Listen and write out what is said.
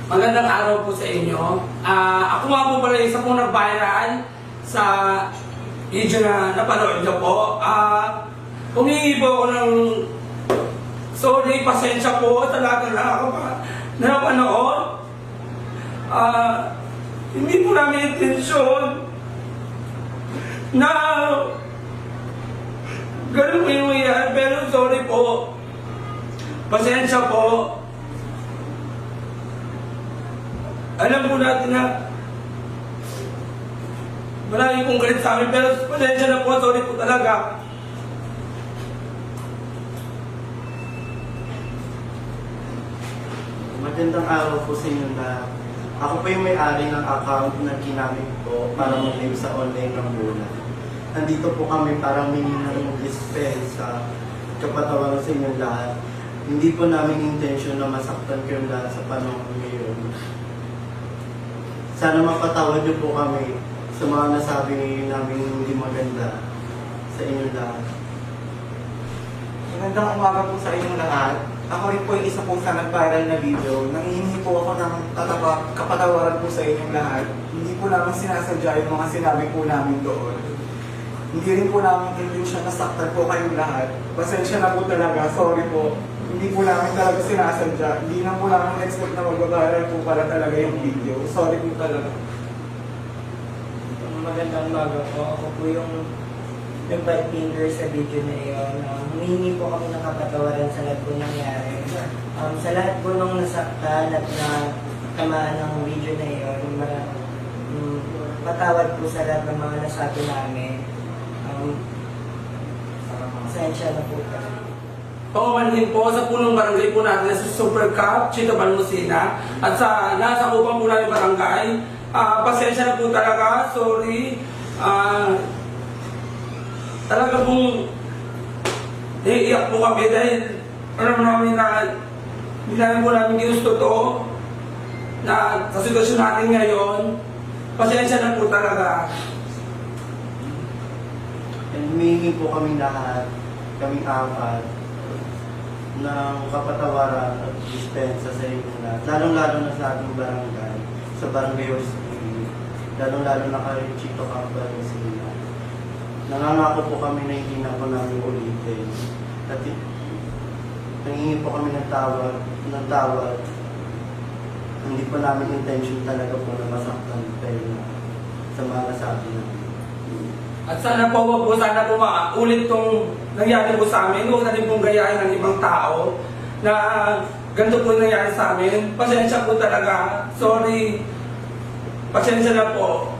Magandang araw po sa inyo. Ako nga po pala isa pong nag-viral sa video na napanood niyo po. Humingi po ako ng sorry, pasensya po sa lahat ng na napanood. Hindi po namin intensyon na ganun po yung yan, pero sorry po. Pasensya po. Alam po natin na marami pong galit sa amin, pero pasensya na po, sorry po talaga. Magandang araw po sa inyo na ako po yung may-ari ng account na ginamit po para mag-live sa online ng bulan. Nandito po kami para may mag-dispensa kapatawaran sa inyo lahat. Hindi po namin intention na masaktan kayo lahat sa panahon ngayon. Sana mapatawad niyo po kami sa mga nasabi namin hindi maganda sa inyo lahat. Magandang umaga po sa inyong lahat. Ako rin po yung isa po sa nag-viral na video. Nangihingi po ako ng kapatawaran po sa inyong lahat. Hindi po namin sinasadya yung mga sinabi po namin doon. Hindi rin po namin intention na saktan po kayong lahat. Pasensya na po talaga, sorry po. Hindi po namin talaga sinasadya. Hindi na po namin expect na mag-viral po para talaga yung video. Sorry po talaga. Magandang umaga po. Ako po yung nag-bad finger sa video na iyon. Humihingi po kami ng kapatawaran sa lahat po nangyari. Sa lahat po nung nasaktan at natamaan ng video na iyon, patawad po sa lahat ng mga nasabi namin. Pasensya na po talaga. Paumanhin po sa punong barangay po natin sa Super Cup, Chito Balmusina, at sa nasa upang po namin barangay. Pasensya na po talaga, sorry. Talaga pong iiyak po kami dahil alam namin na hindi namin po namin ginusto to na sa sitwasyon natin ngayon. Pasensya na po talaga. And humihingi po kami lahat, kaming apat, ng kapatawaran at dispensa sa inyo lahat. Lalong-lalo na sa ating barangay, sa barangay Hospital. Lalong-lalo na kay Chito Campbell sila. Nangangako po kami na hindi na po namin ulitin. At nangingi po kami ng tawad. Hindi po namin intention talaga po na masaktan tayo sa mga nasabi namin. At sana po, sana po maulit itong nangyari po sa amin. Huwag na rin pong gayahin ng ibang tao na ganito po nangyari sa amin. Pasensya po talaga. Sorry. Pasensya na po.